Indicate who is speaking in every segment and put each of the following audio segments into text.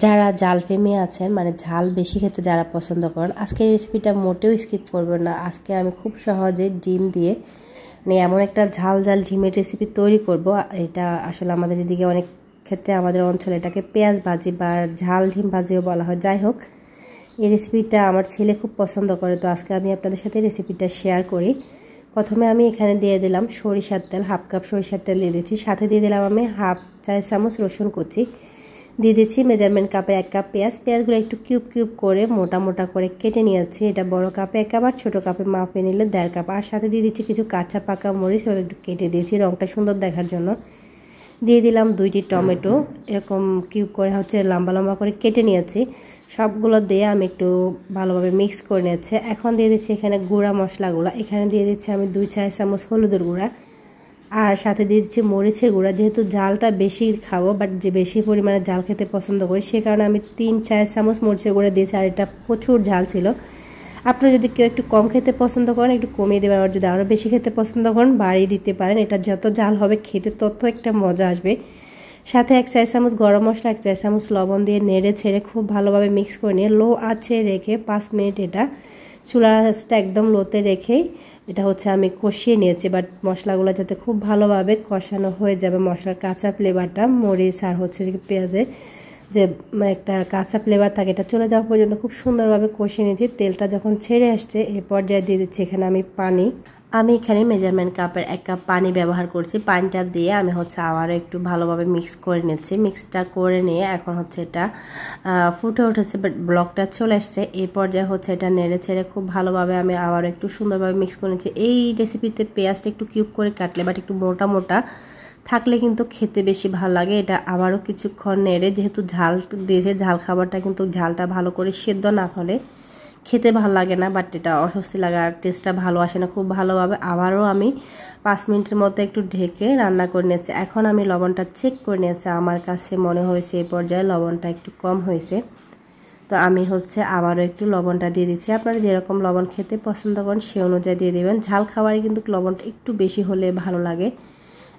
Speaker 1: যারা জাল প্রেমী আছেন মানে ঝাল বেশি খেতে যারা পছন্দ করেন আজকের রেসিপিটা মোটেও স্কিপ করবেন না। আজকে আমি খুব সহজে ডিম দিয়ে মানে এমন একটা ঝাল ঝাল ডিমের রেসিপি তৈরি করব। এটা আসলে আমাদের এদিকে অনেক ক্ষেত্রে আমাদের অঞ্চলে এটাকে পেঁয়াজ ভাজি বা ঝাল ডিম ভাজিও বলা হয়। যাই হোক, এই রেসিপিটা আমার ছেলে খুব পছন্দ করে, তো আজকে আমি আপনাদের সাথে রেসিপিটা শেয়ার করি। প্রথমে আমি এখানে দিয়ে দিলাম সরিষার তেল, হাফ কাপ সরিষার তেল দিয়ে দিচ্ছি। সাথে দিয়ে দিলাম আমি হাফ চা চামচ রসুন কুচি, দিয়ে দিচ্ছি মেজারমেন্ট কাপের 1 কাপ পেঁয়াজ। পেঁয়াজগুলো একটু কিউব কিউব করে মোটা মোটা করে কেটে নিয়েছি। এটা বড় কাপে 1 কাপ আর ছোটো কাপে মাপে নিলে 1.5 কাপ। আর সাথে দিয়ে দিচ্ছি কিছু কাঁচা পাকা মরিচ, ওগুলো একটু কেটে দিয়েছি রঙটা সুন্দর দেখার জন্য। দিয়ে দিলাম 2টি টমেটো, এরকম কিউব করে লম্বা লম্বা করে কেটে নিয়েছি। সবগুলো দিয়ে আমি একটু ভালোভাবে মিক্স করে নিয়েছি। এখন দিয়ে দিচ্ছি এখানে গুঁড়া মশলাগুলো। এখানে দিয়ে দিচ্ছি আমি 2 চা চামচ হলুদের গুঁড়া, আর সাথে দিয়ে দিচ্ছি মরিচের গুঁড়া। যেহেতু জালটা বেশি খাবো বাট যে বেশি পরিমাণে জাল খেতে পছন্দ করি, সে কারণে আমি 3 চা চামচ মরিচের গুঁড়া দিয়েছি। আর এটা প্রচুর ঝাল ছিল। আপনারা যদি কেউ একটু কম খেতে পছন্দ করেন একটু কমিয়ে দেবেন, আর যদি আরও বেশি খেতে পছন্দ করেন বাড়িয়ে দিতে পারেন। এটা যত জাল হবে খেতে তত একটা মজা আসবে। সাথে 1 চা চামচ গরম মশলা, 1 চা চামচ লবণ দিয়ে নেড়ে ছেড়ে খুব ভালোভাবে মিক্স করে নিয়ে লো আঁচে রেখে 5 মিনিট এটা চুলার আঁচটা একদম লোতে রেখেই এটা আমি কষিয়ে নিয়েছি। বাট মশলাগুলো যাতে খুব ভালোভাবে কষানো হয়ে যাবে, মশলার কাঁচা ফ্লেভারটা মরিচ আর পেঁয়াজের যে একটা কাঁচা ফ্লেভার থাকে এটা চলে যাওয়া পর্যন্ত খুব সুন্দরভাবে কষিয়ে নিয়েছি। তেলটা যখন ছেড়ে আসছে এ পর্যায়ে দিয়ে দিচ্ছি এখানে আমি পানি। আমি এখানে মেজারমেন্ট কাপের 1 কাপ পানি ব্যবহার করছি। পানিটা দিয়ে আমি আবারও একটু ভালোভাবে মিক্স করে নিচ্ছি। মিক্সটা করে নিয়ে এখন এটা ফুটে উঠেছে, বাট ব্লকটা চলে আসছে। এই পর্যায়ে এটা নেড়ে ছেড়ে খুব ভালোভাবে আমি আবারও একটু সুন্দরভাবে মিক্স করে নিচ্ছি। এই রেসিপিতে পেঁয়াজটা একটু কিউব করে কাটলে বাট একটু মোটা মোটা থাকলে কিন্তু খেতে বেশি ভালো লাগে। এটা আবারও কিছুক্ষণ নেড়ে, যেহেতু ঝাল দিয়েছে, ঝাল খাবারটা কিন্তু ঝালটা ভালো করে সেদ্ধ না হলে খেতে ভালো লাগে না, বাট এটা অস্বস্তি লাগে আর টেস্টটা ভালো আসে না খুব ভালোভাবে। আবারও আমি 5 মিনিটের মতো একটু ঢেকে রান্না করে নিয়েছি। এখন আমি লবণটা চেক করে নিয়েছি। আমার কাছে মনে হয়েছে এই পর্যায়ে লবণটা একটু কম হয়েছে, তো আমি আবারও একটু লবণটা দিয়ে দিচ্ছি। আপনারা যেরকম লবণ খেতে পছন্দ করেন সে অনুযায়ী দিয়ে দেবেন। ঝাল খাবারে কিন্তু লবণটা একটু বেশি হলে ভালো লাগে।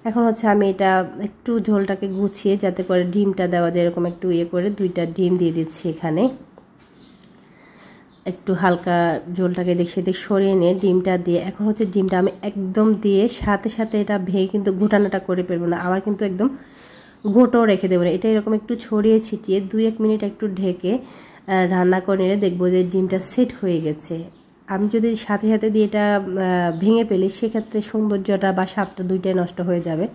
Speaker 1: এখন আমি এটা একটু ঝোলটাকে গুছিয়ে যাতে করে ডিমটা দেওয়া যায় এরকম একটু করে 2টা ডিম দিয়ে দিচ্ছি এখানে। একটু হালকা ঝোলটাকে সেদিক সরিয়ে নিয়ে ডিমটা দিয়ে এখন ডিমটা আমি একদম দিয়ে সাথে সাথে এটা ভেঙে কিন্তু ঘুটানাটা করে ফেলবো না, আবার কিন্তু একদম গোটাও রেখে দেবো না। এটা এরকম একটু ছড়িয়ে ছিটিয়ে 2-1 মিনিট একটু ঢেকে রান্না করে নিলে দেখবো যে ডিমটা সেট হয়ে গেছে। আমি যদি সাথে সাথে দিয়ে এটা ভেঙে ফেলি সেক্ষেত্রে সৌন্দর্যটা বা স্বাদটা দুইটাই নষ্ট হয়ে যাবে।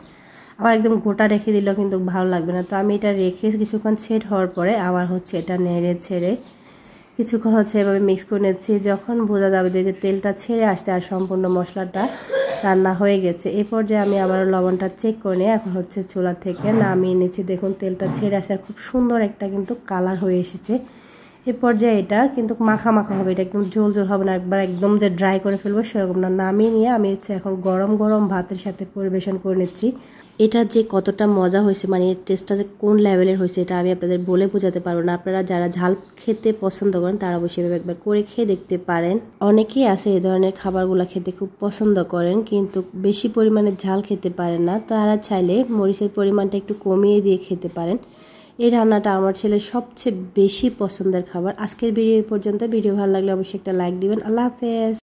Speaker 1: আবার একদম গোটা রেখে দিলেও কিন্তু ভালো লাগবে না। তো আমি এটা রেখে কিছুক্ষণ সেট হওয়ার পরে আবার এটা নেড়ে ছেড়ে কিছুক্ষণ এভাবে মিক্স করে নিচ্ছি। যখন বোঝা যাবে যে তেলটা ছেড়ে আসছে আর সম্পূর্ণ মশলাটা রান্না হয়ে গেছে, এই পর্যায়ে আমি আবার লবণটা চেক করে নিয়ে এখন চুলা থেকে নামিয়ে নিচ্ছি। দেখুন তেলটা ছেড়ে আসে আর খুব সুন্দর একটা কিন্তু কালার হয়ে এসেছে। এই পর্যায়ে এটা কিন্তু মাখা মাখা হবে, এটা একদম ঝোল ঝোল হবে না, একবার একদম যে ড্রাই করে ফেলবো সেরকম না। নামিয়ে নিয়ে আমি এখন গরম গরম ভাতের সাথে পরিবেশন করে নিচ্ছি। এটা যে কতটা মজা হয়েছে, মানে এর টেস্টটা যে কোন লেভেলের হয়েছে এটা আমি আপনাদের বলে বোঝাতে পারবো না। আপনারা যারা ঝাল খেতে পছন্দ করেন তারা অবশ্যই একবার করে খেয়ে দেখতে পারেন। অনেকেই আছে এই ধরনের খাবারগুলো খেতে খুব পছন্দ করেন কিন্তু বেশি পরিমাণে ঝাল খেতে পারেন না, তারা চাইলে মরিচের পরিমাণটা একটু কমিয়ে দিয়ে খেতে পারেন। এই রান্নাটা আমার ছেলের সবচেয়ে বেশি পছন্দের খাবার। আজকের ভিডিও এই পর্যন্ত। ভিডিও ভালো লাগলে অবশ্যই একটা লাইক দিবেন। আল্লাহ হাফেজ।